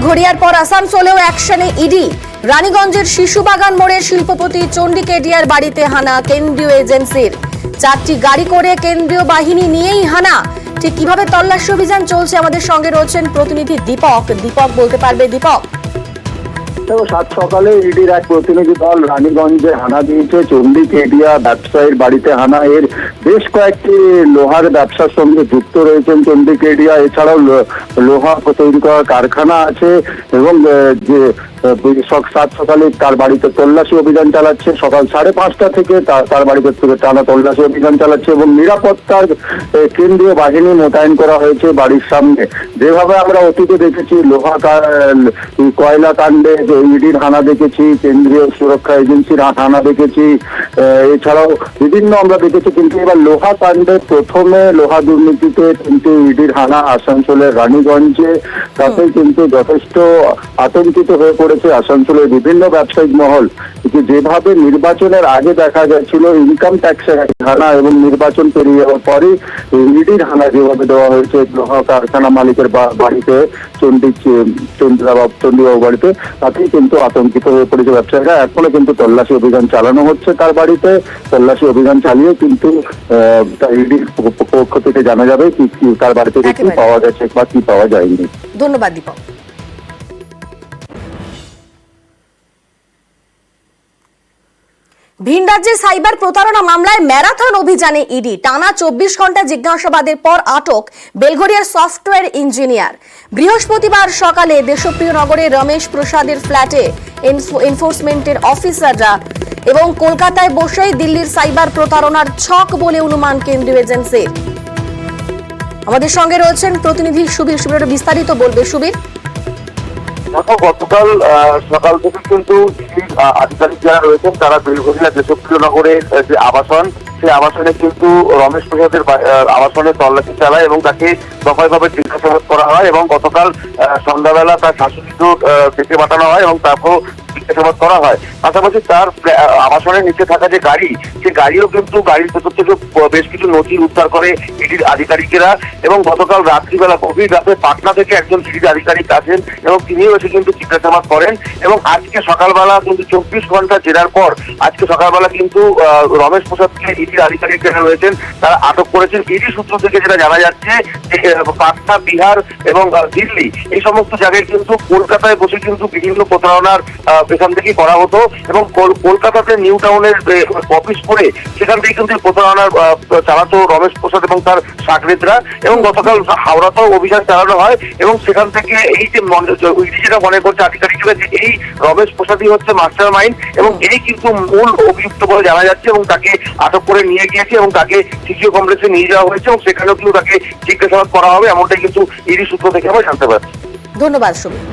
বেলঘড়িয়ার পর আসানসোলেও অ্যাকশনে ইডি। রানীগঞ্জের শিশুবাগান মোড়ের শিল্পপতি চণ্ডী কেডিয়ার বাড়িতে হানা কেন্দ্রীয় এজেন্সির। 4টি গাড়ি করে কেন্দ্রীয় বাহিনী নিয়েই হানা। ঠিক কিভাবে তল্লাশি অভিযান চলছে, আমাদের সঙ্গে রয়েছেন প্রতিনিধি দীপক। দীপক, বলতে পারবে দীপক? সাত সকালে ইডির এক প্রতিনিধি দল রানীগঞ্জে হানা দিয়েছে। চণ্ডী কেডিয়া ব্যবসায়ীর বাড়িতে হানা। এর বেশ কয়েকটি লোহার ব্যবসার সঙ্গে যুক্ত রয়েছেন চণ্ডী কেডিয়া। এছাড়াও লোহা তৈরি করার কারখানা আছে এবং যে সাত সকালে তার বাড়িতে তল্লাশি অভিযান চালাচ্ছে। সকাল 5:30 থেকে তার বাড়িতে টানা তল্লাশি অভিযান চালাচ্ছে এবং নিরাপত্তার কেন্দ্রীয় বাহিনী মোতায়েন করা হয়েছে বাড়ির সামনে। যেভাবে আমরা অতীতে দেখেছি কয়লা কাণ্ডে ইডির হানা দেখেছি, কেন্দ্রীয় সুরক্ষা এজেন্সির হানা দেখেছি, এছাড়াও বিভিন্ন আমরা দেখেছি, কিন্তু এবার লোহা কাণ্ডে প্রথমে লোহা দুর্নীতিতে কিন্তু ইডির হানা আসানসোলের রানীগঞ্জে। তাতে কিন্তু যথেষ্ট আতঙ্কিত হয়ে পড়েছে আসানসোলের বিভিন্ন ব্যবসায়িক মহল। যেভাবে নির্বাচনের আগে দেখা যাচ্ছিল ইনকাম ট্যাক্সের হানা এবং নির্বাচন পেরিয়ে যাওয়ার পরে ইডির হানা যেভাবে দেওয়া হয়েছে লোহা কারখানা মালিকের বাড়িতে, চণ্ডীবাবু বাড়িতে, তাতেই কিন্তু আতঙ্কিত হয়ে পড়েছে ব্যবসায়ীরা। এখনো কিন্তু তল্লাশি অভিযান চালানো হচ্ছে তার বাড়িতে। তল্লাশি অভিযান চালিয়ে কিন্তু ইডির পক্ষ থেকে জানা যাবে কি তার বাড়িতে কি পাওয়া গেছে বা কি পাওয়া যায়নি। ধন্যবাদ দীপক। ভিন রাজ্যে সাইবার প্রতারণা মামলায় ম্যারাথন অভিযানে ইডি। টানা 24 ঘন্টা জিজ্ঞাসাবাদের পর আটক বেলঘড়িয়ার সফটওয়্যার ইঞ্জিনিয়ার। বৃহস্পতিবার সকালে দেশপ্রিয় নগরের রমেশ প্রসাদের ফ্ল্যাটে এনফোর্সমেন্টের অফিসাররা এবং কলকাতায় বসেই দিল্লির সাইবার প্রতারণার ছক বলে অনুমান কেন্দ্রীয় এজেন্সির। আমাদের সঙ্গে রয়েছেন প্রতিনিধি সুবীর। সুবীর বিস্তারিত বলবে। সুবীর, গতকাল সকাল থেকে কিন্তু আধিকারিক যারা রয়েছেন তারা বেলঘড়িয়া দেশপ্রিয় নগরের যে আবাসন, সেই আবাসনে কিন্তু রমেশ প্রসাদের আবাসনে তল্লাশি চালায় এবং তাকে দফায় জিজ্ঞাসাবাদ করা হয় এবং গতকাল সন্ধ্যাবেলা তার শাশুড়িকেও ডেকে পাঠানো হয় এবং তারপর জিজ্ঞাসাবাদ করা হয়। পাশাপাশি তার আবাসনের নিচে থাকা যে গাড়ি, সে গাড়িও কিন্তু গাড়ির ভেতর থেকে বেশ কিছু নথি উদ্ধার করে ইডির আধিকারিকেরা এবং গতকাল রাত্রিবেলা গভীর রাতে পাটনা থেকে একজন ইডির আধিকারিক আসেন এবং তিনিও এসে কিন্তু জিজ্ঞাসাবাদ করেন এবং আজকে সকালবেলা কিন্তু 24 ঘন্টা জেরার পর আজকে সকালবেলা কিন্তু রমেশ প্রসাদকে ইডির আধিকারিক যারা রয়েছেন তারা আটক করেছেন। ইডি সূত্র থেকে যেটা জানা যাচ্ছে যে পাটনা, বিহার এবং দিল্লি এই সমস্ত জায়গায় কিন্তু কলকাতায় বসে কিন্তু বিভিন্ন প্রতারণার এখান থেকে করা হতো এবং কলকাতাতে নিউ টাউনের অফিস করে সেখান থেকে কিন্তু প্রতারণার চালাতো রমেশ প্রসাদ এবং তার সাকরেদরা এবং গতকাল হাওড়াতেও অভিযান চালানো হয় এবং সেখান থেকে এই যে যেটা মনে করছে আধিকারিকরা যে এই রমেশ প্রসাদই হচ্ছে মাস্টার মাইন্ড এবং এই কিন্তু মূল অভিযুক্ত বলে জানা যাচ্ছে এবং তাকে আটক করে নিয়ে গিয়েছে এবং তাকে সিজিও কমপ্লেক্সে নিয়ে যাওয়া হয়েছে এবং সেখানেও কিন্তু তাকে জিজ্ঞাসাবাদ করা হবে, এমনটাই কিন্তু ইডি সূত্র থেকে আমরা জানতে পারছি। ধন্যবাদ সুবীর।